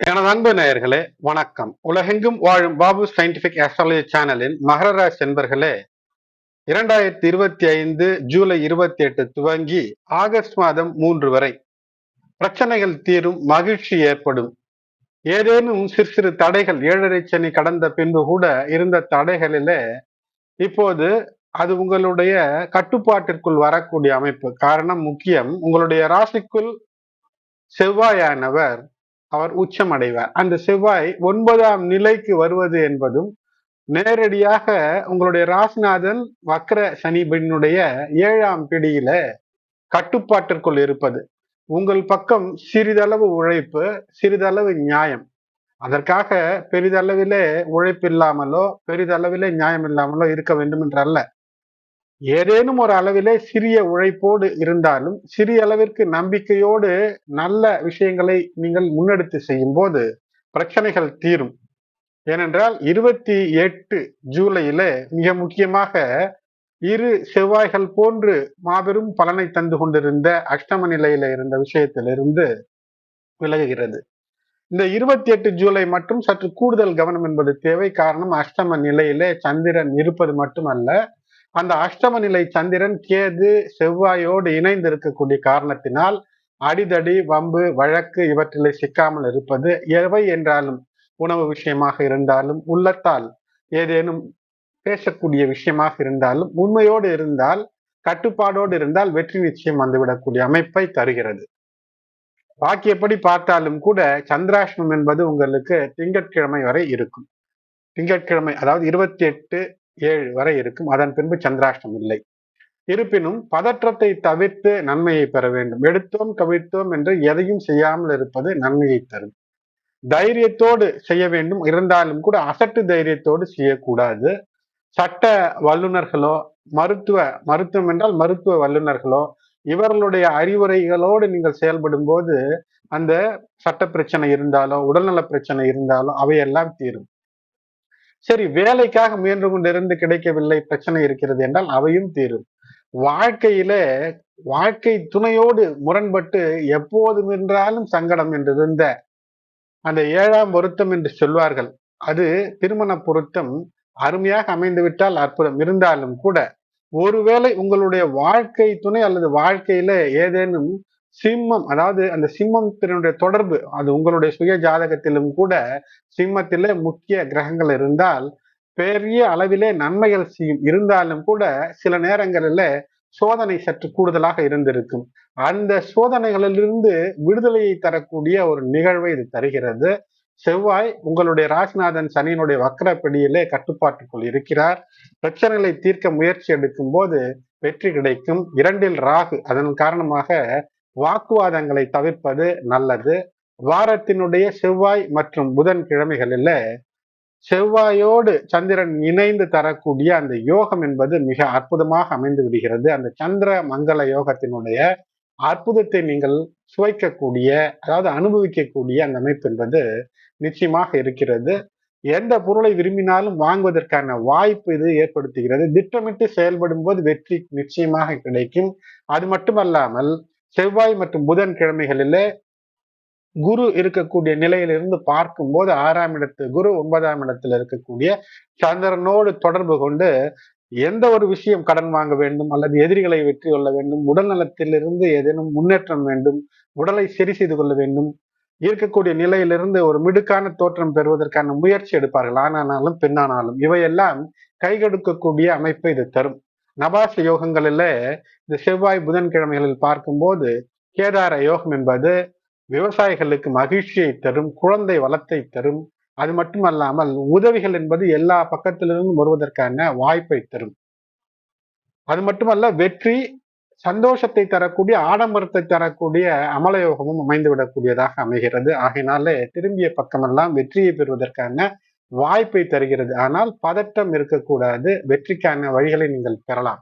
எனது அன்பு நேயர்களே வணக்கம். உலகெங்கும் வாழும் பாபு சயின்டிபிக் ஆஸ்ட்ராலஜி சேனலின் மகர ராசி என்பர்களே, 2025 ஜூலை 28 துவங்கி ஆகஸ்ட் மாதம் 3 வரை பிரச்சனைகள் தீரும், மகிழ்ச்சி ஏற்படும். ஏதேனும் சிறு சிறு தடைகள் 7.5 சனி கடந்த பின்பு கூட இருந்த தடைகளிலே இப்போது அது உங்களுடைய கட்டுப்பாட்டிற்குள் வரக்கூடிய அமைப்பு. காரணம் முக்கியம், உங்களுடைய ராசிக்குள் செவ்வாயானவர் அவர் உச்சமடைவார். அந்த செவ்வாய் 9ஆம் நிலைக்கு வருவது என்பதும் நேரடியாக உங்களுடைய ராசிநாதன் வக்ர சனிபினுடைய 7ஆம் பிடியில கட்டுப்பாட்டிற்குள் இருப்பது. உங்கள் பக்கம் சிறிதளவு உழைப்பு, சிறிதளவு நியாயம். அதற்காக பெரிதளவிலே உழைப்பில்லாமலோ பெரிதளவிலே நியாயம் இல்லாமலோ இருக்க வேண்டும் என்றல்ல. ஏதேனும் ஒரு அளவிலே சிறிய உழைப்போடு இருந்தாலும் சிறிய அளவிற்கு நம்பிக்கையோடு நல்ல விஷயங்களை நீங்கள் முன்னெடுத்து செய்யும் போது பிரச்சனைகள் தீரும். ஏனென்றால் 28 ஜூலையில மிக முக்கியமாக இரு செவ்வாய்கள் போன்று மாபெரும் பலனை தந்து கொண்டிருந்த அஷ்டம நிலையில இருந்த விஷயத்திலிருந்து விலகுகிறது. இந்த 28 ஜூலை மட்டும் சற்று கூடுதல் கவனம் என்பது தேவை. காரணம், அஷ்டம நிலையிலே சந்திரன் இருப்பது மட்டுமல்ல, அந்த அஷ்டம நிலை சந்திரன் கேது செவ்வாயோடு இணைந்து இருக்கக்கூடிய காரணத்தினால் அடிதடி, வம்பு, வழக்கு இவற்றிலே சிக்காமல் இருப்பது, எவை என்றாலும் உணவு விஷயமாக இருந்தாலும், உள்ளத்தால் ஏதேனும் பேசக்கூடிய விஷயமாக இருந்தாலும், உண்மையோடு இருந்தால், கட்டுப்பாடோடு இருந்தால் வெற்றி நிச்சயம் வந்துவிடக்கூடிய அமைப்பை தருகிறது. வாக்கியப்படி பார்த்தாலும் கூட சந்திராஷ்டமம் என்பது உங்களுக்கு திங்கட்கிழமை வரை இருக்கும். திங்கட்கிழமை அதாவது 28/7 வரை இருக்கும். அதன் பின்பு சந்திராஷ்டமம் இல்லை. இருப்பினும் பதற்றத்தை தவிர்த்து நன்மையை பெற வேண்டும். எடுத்தோம் கவிழ்த்தோம் என்று எதையும் செய்யாமல் இருப்பது நன்மையை தரும். தைரியத்தோடு செய்ய வேண்டும். இருந்தாலும் கூட அசட்டு தைரியத்தோடு செய்யக்கூடாது. சட்ட வல்லுநர்களோ மருத்துவம் என்றால் மருத்துவ வல்லுநர்களோ இவர்களுடைய அறிவுரைகளோடு நீங்கள் செயல்படும் போது அந்த சட்ட பிரச்சனை இருந்தாலோ உடல்நல பிரச்சனை இருந்தாலோ அவையெல்லாம் தீரும். சரி, வேலைக்காக முயன்று கொண்டிருந்து கிடைக்கவில்லை, பிரச்சனை இருக்கிறது என்றால் அவையும் தீரும். வாழ்க்கை துணையோடு முரண்பட்டு எப்போதும் என்றாலும் சங்கடம் என்றிருந்த அந்த 7ஆம் பொருத்தம் என்று சொல்வார்கள், அது திருமண பொருத்தம் அருமையாக அமைந்துவிட்டால் அற்புதம். இருந்தாலும் கூட ஒருவேளை உங்களுடைய வாழ்க்கை துணை அல்லது வாழ்க்கையில ஏதேனும் சிம்மம், அதாவது அந்த சிம்மத்தினுடைய தொடர்பு, அது உங்களுடைய சுய ஜாதகத்திலும் கூட சிம்மத்திலே முக்கிய கிரகங்கள் இருந்தால் பெரிய அளவிலே நன்மைகள் செய்யும். இருந்தாலும் கூட சில நேரங்களில் சோதனை சற்று கூடுதலாக இருந்திருக்கும். அந்த சோதனைகளிலிருந்து விடுதலையை தரக்கூடிய ஒரு நிகழ்வை இது தருகிறது. செவ்வாய் உங்களுடைய ராசிநாதன் சனியினுடைய வக்கரப்பிடியிலே கட்டுப்பாட்டுக்குள் இருக்கிறார். பிரச்சனைகளை தீர்க்க முயற்சி எடுக்கும் போது வெற்றி கிடைக்கும். 2இல் ராகு, அதன் காரணமாக வாக்குவாதங்களை தவிர்ப்பது நல்லது. வாரத்தினுடைய செவ்வாய் மற்றும் புதன் கிழமைகளில செவ்வாயோடு சந்திரன் இணைந்து தரக்கூடிய அந்த யோகம் என்பது மிக அற்புதமாக அமைந்து விடுகிறது. அந்த சந்திர மங்கள யோகத்தினுடைய அற்புதத்தை நீங்கள் சுவைக்கக்கூடிய, அதாவது அனுபவிக்கக்கூடிய அந்த அமைப்பு என்பது நிச்சயமாக இருக்கிறது. எந்த பொருளை விரும்பினாலும் வாங்குவதற்கான வாய்ப்பு இது ஏற்படுத்துகிறது. திட்டமிட்டு செயல்படும் போது வெற்றி நிச்சயமாக கிடைக்கும். அது மட்டுமல்லாமல் செவ்வாய் மற்றும் புதன் கிழமைகளிலே குரு இருக்கக்கூடிய நிலையிலிருந்து பார்க்கும்போது 6ஆம் இடத்து குரு 9ஆம் இடத்தில் இருக்கக்கூடிய சந்திரனோடு தொடர்பு கொண்டு எந்த ஒரு விஷயம், கடன் வாங்க வேண்டும் அல்லது எதிரிகளை வெற்றி கொள்ள வேண்டும், உடல் நலத்திலிருந்து ஏதேனும் முன்னேற்றம் வேண்டும், உடலை சரி செய்து கொள்ள வேண்டும், இருக்கக்கூடிய நிலையிலிருந்து ஒரு மிடுக்கான தோற்றம் பெறுவதற்கான முயற்சி எடுப்பார்கள். ஆணானாலும் பெண்ணானாலும் இவையெல்லாம் கைகொடுக்கக்கூடிய அமைப்பை இது தரும். நபாச யோகங்களில இந்த செவ்வாய் புதன்கிழமைகளில் பார்க்கும்போது கேதார யோகம் என்பது விவசாயிகளுக்கு மகிழ்ச்சியை தரும், குழந்தை வளத்தை தரும். அது மட்டுமல்லாமல் உதவிகள் என்பது எல்லா பக்கத்திலிருந்தும் வருவதற்கான வாய்ப்பை தரும். அது மட்டுமல்ல, வெற்றி, சந்தோஷத்தை தரக்கூடிய, ஆடம்பரத்தை தரக்கூடிய அமலயோகமும் அமைந்து விடக்கூடியதாக அமைகிறது. ஆகையினாலே திரும்பிய பக்கமெல்லாம் வெற்றியை பெறுவதற்கான வாய்ப்பை தருகிறது. ஆனால் பதட்டம் இருக்கக்கூடாது. வெற்றிக்கான வழிகளை நீங்கள் பெறலாம்.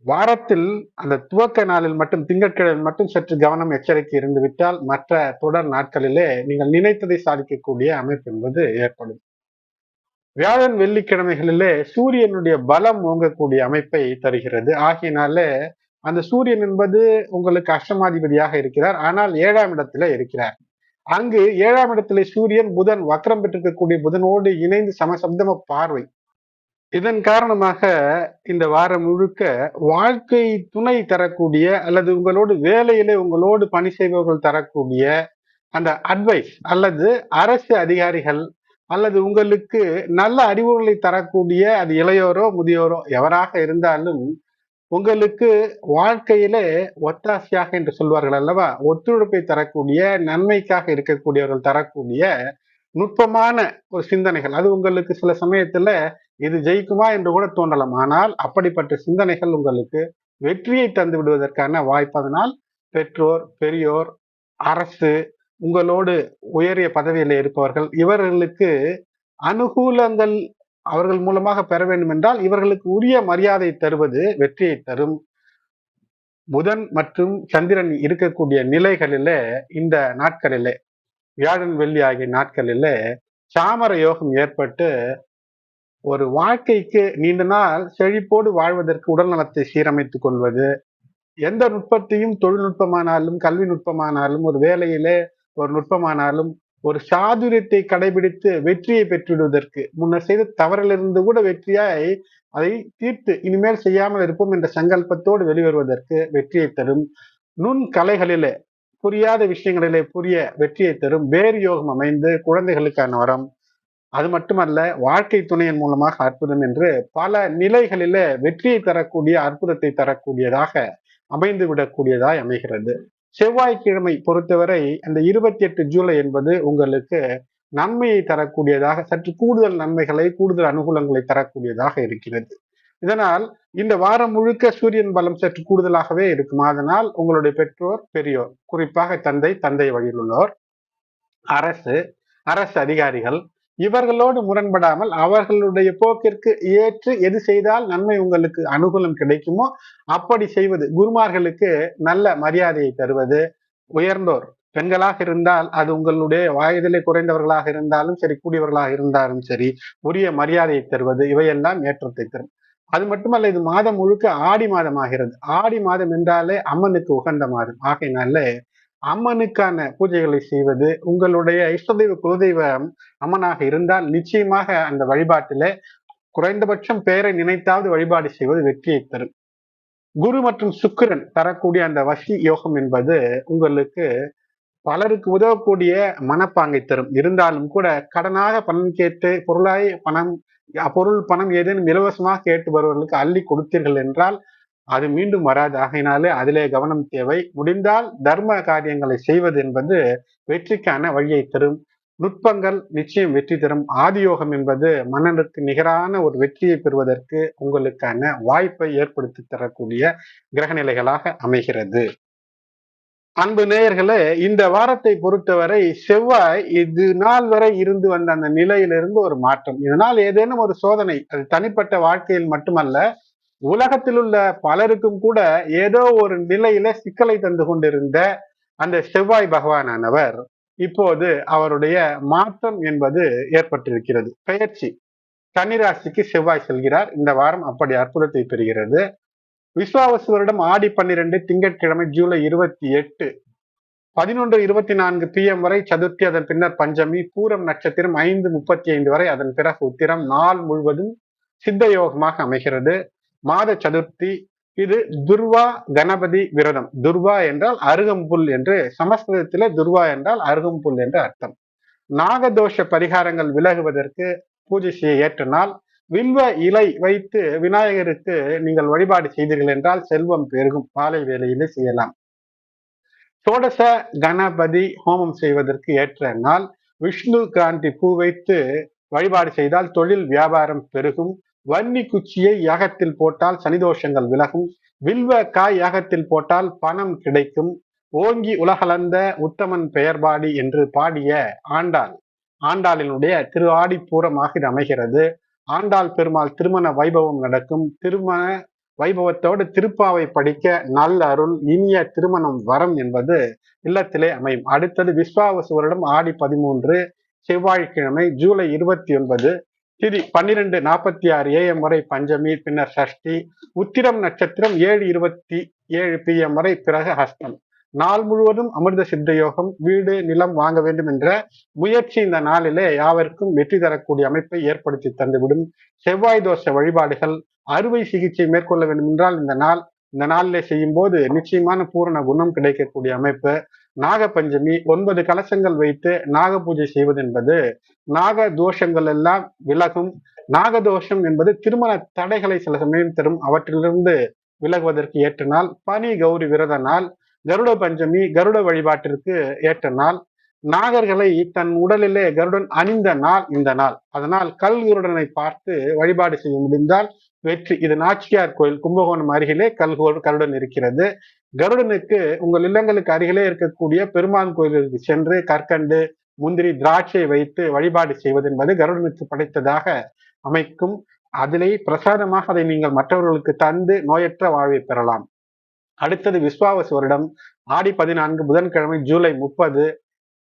வாரத்தில் அந்த துவக்க நாளில் மட்டும், திங்கட்கிழமை மட்டும் சற்று கவனம், எச்சரிக்கை இருந்துவிட்டால் மற்ற தொடர் நாட்களிலே நீங்கள் நினைத்ததை சாதிக்கக்கூடிய அமைப்பு என்பது ஏற்படும். வியாழன் வெள்ளிக்கிழமைகளிலே சூரியனுடைய பலம் ஓங்கக்கூடிய அமைப்பை தருகிறது. ஆகையினாலே அந்த சூரியன் என்பது உங்களுக்கு அஷ்டமாதிபதியாக இருக்கிறார். ஆனால் 7ஆம் இடத்துல இருக்கிறார். அங்கு 7ஆம் இடத்திலே சூரியன் புதன் வக்ரம் பெற்றிருக்கக்கூடிய புதனோடு இணைந்து சமசப்தம பார்வை. இதன் காரணமாக இந்த வாரம் முழுக்க வாழ்க்கை துணை தரக்கூடிய அல்லது உங்களோடு வேலையிலே உங்களோடு பணி செய்பவர்கள் தரக்கூடிய அந்த அட்வைஸ் அல்லது அரசு அதிகாரிகள் அல்லது உங்களுக்கு நல்ல அறிவுரைகளை தரக்கூடிய அது இளையோரோ முதியோரோ எவராக இருந்தாலும் உங்களுக்கு வாழ்க்கையிலே ஒத்தாசையாக என்று சொல்வார்கள் அல்லவா, ஒத்துழைப்பை தரக்கூடிய நன்மைக்காக இருக்கக்கூடியவர்கள் தரக்கூடிய நுட்பமான ஒரு சிந்தனைகள், அது உங்களுக்கு சில சமயத்துல இது ஜெயிக்குமா என்று கூட தோன்றலாம். ஆனால் அப்படிப்பட்ட சிந்தனைகள் உங்களுக்கு வெற்றியை தந்து விடுவதற்கான வாய்ப்பு. அதனால் பெற்றோர், பெரியோர், அரசு, உங்களோடு உயரிய பதவியில் இருப்பவர்கள் இவர்களுக்கு அனுகூலங்கள் அவர்கள் மூலமாக பெற வேண்டும் என்றால் இவர்களுக்கு உரிய மரியாதை தருவது வெற்றியை தரும். புதன் மற்றும் சந்திரன் இருக்கக்கூடிய நிலைகளிலே இந்த நாட்களிலே வியாழன் வெள்ளி ஆகிய நாட்களிலே சாமர யோகம் ஏற்பட்டு ஒரு வாழ்க்கைக்கு நீண்ட நாள் செழிப்போடு வாழ்வதற்கு உடல் நலத்தை சீரமைத்துக் கொள்வது, எந்த நுட்பத்தையும் தொழில்நுட்பமானாலும் கல்வி நுட்பமானாலும் ஒரு வேலையிலே ஒரு நுட்பமானாலும் ஒரு சாதுரியத்தை கடைபிடித்து வெற்றியை பெற்றுவிடுவதற்கு முன்னர் செய்த தவறிலிருந்து கூட வெற்றியாய் அதை தீர்த்து இனிமேல் செய்யாமல் இருப்போம் என்ற சங்கல்பத்தோடு வெளிவருவதற்கு வெற்றியை தரும். நுண் கலைகளிலே புரியாத விஷயங்களிலே புரிய வெற்றியை தரும். வேறு யோகம் அமைந்து குழந்தைகளுக்கான வரம், அது மட்டுமல்ல வாழ்க்கை துணையின் மூலமாக அற்புதம் என்று பல நிலைகளிலே வெற்றியை தரக்கூடிய அற்புதத்தை தரக்கூடியதாக அமைந்து விடக்கூடியதாய் அமைகிறது. செவ்வாய்க்கிழமை பொறுத்தவரை அந்த 28 ஜூலை என்பது உங்களுக்கு நன்மையை தரக்கூடியதாக, சற்று கூடுதல் நன்மைகளை கூடுதல் அனுகூலங்களை தரக்கூடியதாக இருக்கிறது. இதனால் இந்த வாரம் முழுக்க சூரியன் பலம் சற்று கூடுதலாகவே இருக்கும். அதனால் உங்களுடைய பெற்றோர், பெரியோர், குறிப்பாக தந்தை, தந்தை வழியில் உள்ளோர், அரசு, அரசு அதிகாரிகள் இவர்களோடு முரண்படாமல் அவர்களுடைய போக்கிற்கு ஏற்று எது செய்தால் நன்மை உங்களுக்கு அனுகூலம் கிடைக்குமோ அப்படி செய்வது. குருமார்களுக்கு நல்ல மரியாதையை தருவது. உயர்ந்தோர் பெண்களாக இருந்தால் அது உங்களுடைய வயதிலே குறைந்தவர்களாக இருந்தாலும் சரி, கூடியவர்களாக இருந்தாலும் சரி, உரிய மரியாதையை தருவது இவையெல்லாம் ஏற்றத்தை தரும். அது மட்டுமல்ல, இது மாதம் முழுக்க ஆடி மாதம் ஆகிறது. ஆடி மாதம் என்றாலே அம்மனுக்கு உகந்த மாதம் ஆகையினால அம்மனுக்கான பூஜைகளை செய்வது, உங்களுடைய இஷ்டதெய்வ குலதெய்வம் அம்மனாக இருந்தால் நிச்சயமாக அந்த வழிபாட்டிலே குறைந்தபட்சம் பெயரை நினைத்தாவது வழிபாடு செய்வது வெற்றியை தரும். குரு மற்றும் சுக்கிரன் தரக்கூடிய அந்த வசி யோகம் என்பது உங்களுக்கு பலருக்கு உதவக்கூடிய மனப்பாங்கை தரும். இருந்தாலும் கூட கடனாக பணம் கேட்டு பொருள் பணம் ஏதேனும் இலவசமாக கேட்டு வருவர்களுக்கு அள்ளி கொடுத்தீர்கள் என்றால் அது மீண்டும் வராது. ஆகையினாலே அதிலே கவனம் தேவை. முடிந்தால் தர்ம காரியங்களை செய்வது என்பது வெற்றிக்கான வழியை தரும். நுட்பங்கள் நிச்சயம் வெற்றி தரும். ஆதியோகம் என்பது மன்னனுக்கு நிகரான ஒரு வெற்றியை பெறுவதற்கு உங்களுக்கான வாய்ப்பை ஏற்படுத்தி தரக்கூடிய கிரகநிலைகளாக அமைகிறது. அன்பு நேயர்களே, இந்த வாரத்தை பொறுத்தவரை செவ்வாய் இது நாள் வரை இருந்து வந்த அந்த நிலையிலிருந்து ஒரு மாற்றம். இதனால் ஏதேனும் ஒரு சோதனை, அது தனிப்பட்ட வாழ்க்கையில் மட்டுமல்ல, உலகத்தில் உள்ள பலருக்கும் கூட ஏதோ ஒரு நிலையில சிக்கலை தந்து கொண்டிருந்த அந்த செவ்வாய் பகவானானவர் இப்போது அவருடைய மாற்றம் என்பது ஏற்பட்டிருக்கிறது. பெயர்ச்சி கன்னிராசிக்கு செவ்வாய் செல்கிறார். இந்த வாரம் அப்படி அற்புதத்தை பெறுகிறது. விஸ்வாவசு வருடம் ஆடி 12 திங்கட்கிழமை ஜூலை 28 11:24 PM வரை சதுர்த்தி, அதன் பின்னர் பஞ்சமி, பூரம் நட்சத்திரம் 5:35 வரை, அதன் பிறகு உத்திரம். நாள் முழுவதும் சித்த யோகமாக அமைகிறது. மாத சதுர்த்தி. இது துர்வா கணபதி விரதம். துர்வா என்றால் அருகம்புல் என்று, சமஸ்கிருதத்திலே துர்வா என்றால் அருகம்புல் என்று அர்த்தம். நாகதோஷ பரிகாரங்கள் விலகுவதற்கு பூஜை செய்ய ஏற்ற நாள். வில்வ இலை வைத்து விநாயகருக்கு நீங்கள் வழிபாடு செய்தீர்கள் என்றால் செல்வம் பெருகும். மாலை வேளையிலே செய்யலாம். சோடச கணபதி ஹோமம் செய்வதற்கு ஏற்ற நாள். விஷ்ணு கிராந்தி பூ வைத்து வழிபாடு செய்தால் தொழில் வியாபாரம் பெருகும். வன்னி குச்சியை யாகத்தில் போட்டால் சனிதோஷங்கள் விலகும். வில்வ காய் யாகத்தில் போட்டால் பணம் கிடைக்கும். ஓங்கி உலகளந்த உத்தமன் பெயர்பாடி என்று பாடிய ஆண்டாளினுடைய திரு ஆடி பூரமாக இது அமைகிறது. ஆண்டாள் பெருமாள் திருமண வைபவம் நடக்கும். திருமண வைபவத்தோடு திருப்பாவை படிக்க நல்ல அருள், இனிய திருமணம் வரம் என்பது இல்லத்திலே அமையும். அடுத்தது விஸ்வாவசு வருடம் ஆடி 13 செவ்வாய்க்கிழமை ஜூலை 29 திதி 12:46 AM வரை பஞ்சமி, பின்னர் சஷ்டி. உத்திரம் நட்சத்திரம் 7:27 PM வரை, பிறகு ஹஸ்தம். நாள் முழுவதும் அமிர்த சித்த யோகம், வீடு நிலம் வாங்க வேண்டும் என்ற முயற்சி இந்த நாளிலே யாவருக்கும் வெற்றி தரக்கூடிய அமைப்பை ஏற்படுத்தி தந்துவிடும். செவ்வாய் தோஷ வழிபாடுகள், அறுவை சிகிச்சை மேற்கொள்ள வேண்டும் என்றால் இந்த நாளிலே செய்யும் போது நிச்சயமான பூரண குணம் கிடைக்கக்கூடிய அமைப்பு. நாக பஞ்சமி 9 கலசங்கள் வைத்து நாக பூஜை செய்வது என்பது நாக தோஷங்கள் எல்லாம் விலகும். நாகதோஷம் என்பது திருமண தடைகளை சில சமயம் தரும். அவற்றிலிருந்து விலகுவதற்கு ஏற்ற நாள். பனி கௌரி விரத நாள், கருட பஞ்சமி, கருட வழிபாட்டிற்கு ஏற்ற நாள். நாகர்களை தன் உடலிலே கருடன் அணிந்த நாள் இந்த நாள். அதனால் கல் கருடனை பார்த்து வழிபாடு செய்ய முடிந்தால் வெற்றி. இது நாச்சியார் கோயில் கும்பகோணம் அருகிலே கருடன் இருக்கிறது. கருடனுக்கு உங்கள் இல்லங்களுக்கு அருகிலே இருக்கக்கூடிய பெருமான் கோயிலுக்கு சென்று கற்கண்டு, முந்திரி, திராட்சை வைத்து வழிபாடு செய்வது என்பது கருடனுக்கு படைத்ததாக அமைக்கும். அதிலே பிரசாதமாக அதை நீங்கள் மற்றவர்களுக்கு தந்து நோயற்ற வாழ்வை பெறலாம். அடுத்தது விஸ்வாவசு வருடம் ஆடி 14 புதன்கிழமை ஜூலை 30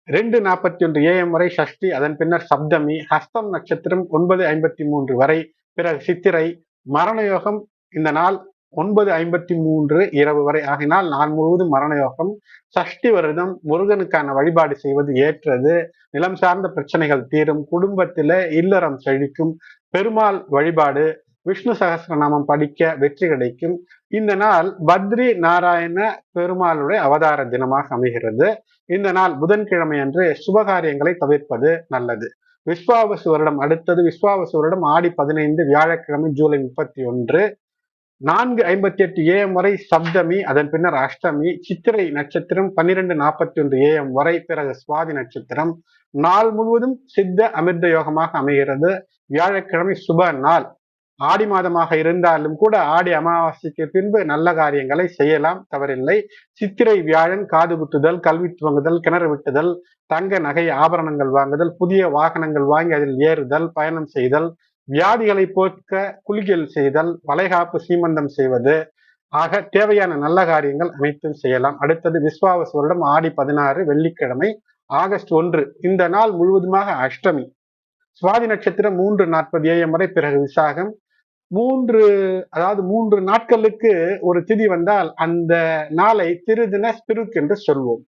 2:41 AM வரை சஷ்டி, அதன் பின்னர் சப்தமி, ஹஸ்தம் நட்சத்திரம் 9:53 வரை, பிறகு சித்திரை. மரண யோகம் இந்த நாள் 9:53 இரவு வரை ஆகினால் நாள் முழுவதும் மரண யோகம். சஷ்டி விரதம் முருகனுக்கான வழிபாடு செய்வது ஏற்றது. நிலம் சார்ந்த பிரச்சனைகள் தீரும். குடும்பத்தில இல்லறம் செழிக்கும். பெருமாள் வழிபாடு, விஷ்ணு சகஸ்ரநாமம் படிக்க வெற்றி கிடைக்கும். இந்த நாள் பத்ரி நாராயண பெருமாளுடைய அவதார தினமாக அமைகிறது. இந்த நாள் புதன்கிழமை அன்று சுபகாரியங்களை தவிர்ப்பது நல்லது. விஸ்வாவசு வருடம் அடுத்தது விஸ்வாவசு வருடம் ஆடி 15 வியாழக்கிழமை ஜூலை 31 4:58 AM வரை சப்தமி, அதன் பின்னர் அஷ்டமி. சித்திரை நட்சத்திரம் 12:41 AM வரை, பிறகு சுவாதி நட்சத்திரம். நாள் முழுவதும் சித்த அமிர்த யோகமாக அமைகிறது. வியாழக்கிழமை சுப நாள். ஆடி மாதமாக இருந்தாலும் கூட ஆடி அமாவாசைக்கு பின்பு நல்ல காரியங்களை செய்யலாம், தவறில்லை. சித்திரை வியாழன் காது குத்துதல், கல்வி துவங்குதல், கிணறு வெட்டுதல், தங்க நகை ஆபரணங்கள் வாங்குதல், புதிய வாகனங்கள் வாங்கி அதில் ஏறுதல், பயணம் செய்தல், வியாதிகளை போக்க குளியல் செய்தல், வளைகாப்பு சீமந்தம் செய்வது ஆக தேவையான நல்ல காரியங்கள் அனைத்தும் செய்யலாம். அடுத்தது விஸ்வாவசு வருடம் ஆடி 16 வெள்ளிக்கிழமை ஆகஸ்ட் 1 இந்த நாள் முழுவதுமாக அஷ்டமி. சுவாதி நட்சத்திரம் 3:40 AM வரை, பிறகு விசாகம். 3 நாட்களுக்கு ஒரு திதி வந்தால் அந்த நாளை திருதின ஸ்பிருக் என்று சொல்வோம்.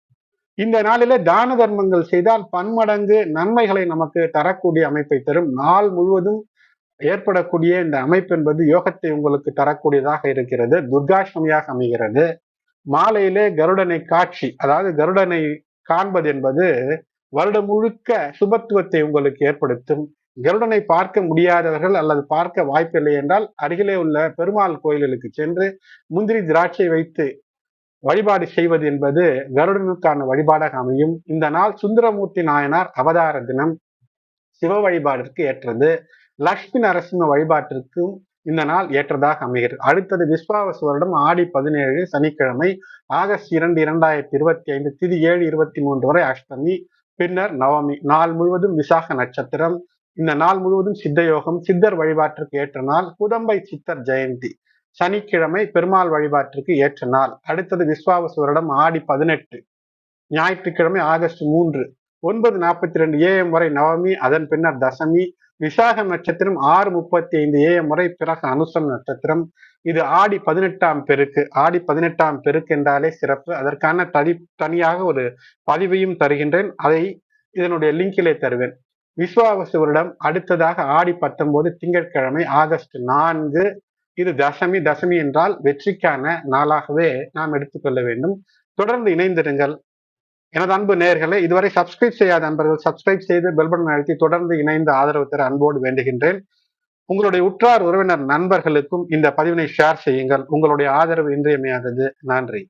இந்த நாளிலே தான தர்மங்கள் செய்தால் பன்மடங்கு நன்மைகளை நமக்கு தரக்கூடிய அமைப்பை தரும். நாள் முழுவதும் ஏற்படக்கூடிய இந்த அமைப்பு என்பது யோகத்தை உங்களுக்கு தரக்கூடியதாக இருக்கிறது. துர்காஷ்டமியாக அமைகிறது. மாலையிலே கருடனை காட்சி, அதாவது கருடனை காண்பது என்பது வருடம் முழுக்க சுபத்துவத்தை உங்களுக்கு ஏற்படுத்தும். கருடனை பார்க்க முடியாதவர்கள் அல்லது பார்க்க வாய்ப்பில்லை என்றால் அருகிலே உள்ள பெருமாள் கோயில்களுக்கு சென்று முந்திரி திராட்சை வைத்து வழிபாடு செய்வது என்பது கருடனுக்கான வழிபாடாக அமையும். இந்த நாள் சுந்தரமூர்த்தி நாயனார் அவதார தினம். சிவ வழிபாட்டிற்கு ஏற்றது. லட்சுமி நரசிம்ம வழிபாட்டிற்கும் இந்த நாள் ஏற்றதாக அமைகிறது. அடுத்தது விஸ்வாவசு வருடம் ஆடி 17 சனிக்கிழமை ஆகஸ்ட் 2, 2025 திதி 7:23 வரை அஷ்டமி, பின்னர் நவமி. நாள் முழுவதும் விசாக நட்சத்திரம். இந்த நாள் முழுவதும் சித்த யோகம். சித்தர் வழிபாட்டிற்கு ஏற்ற நாள். குதம்பை சித்தர் ஜெயந்தி. சனிக்கிழமை பெருமாள் வழிபாட்டிற்கு ஏற்ற நாள். அடுத்தது விஸ்வாவசு வருடம் ஆடி 18 ஞாயிற்றுக்கிழமை ஆகஸ்ட் 3 9:42 AM வரை நவமி, அதன் பின்னர் தசமி. விசாக நட்சத்திரம் 6:35 AM வரை, பிறகு அனுசம் நட்சத்திரம். இது ஆடி 18ஆம் பெருக்கு. ஆடி 18ஆம் பெருக்கு என்றாலே சிறப்பு. அதற்கான தனியாக ஒரு பதிவையும் தருகின்றேன். அதை இதனுடைய லிங்கிலே தருவேன். விஸ்வாவசு வருடம் அடுத்ததாக ஆடி 19 திங்கட்கிழமை ஆகஸ்ட் 4. இது தசமி. தசமி என்றால் வெற்றிக்கான நாளாகவே நாம் எடுத்துக்கொள்ள வேண்டும். தொடர்ந்து இணைந்திருங்கள். எனது அன்பு நேயர்களே, இதுவரை சப்ஸ்கிரைப் செய்யாத நண்பர்கள் சப்ஸ்கிரைப் செய்து பெல் பட்டன் அழுத்தி தொடர்ந்து இணைந்து ஆதரவு தர அன்போடு வேண்டுகின்றேன். உங்களுடைய உற்றார் உறவினர் நண்பர்களுக்கும் இந்த பதிவினை ஷேர் செய்யுங்கள். உங்களுடைய ஆதரவு இன்றியமையாதது. நன்றி.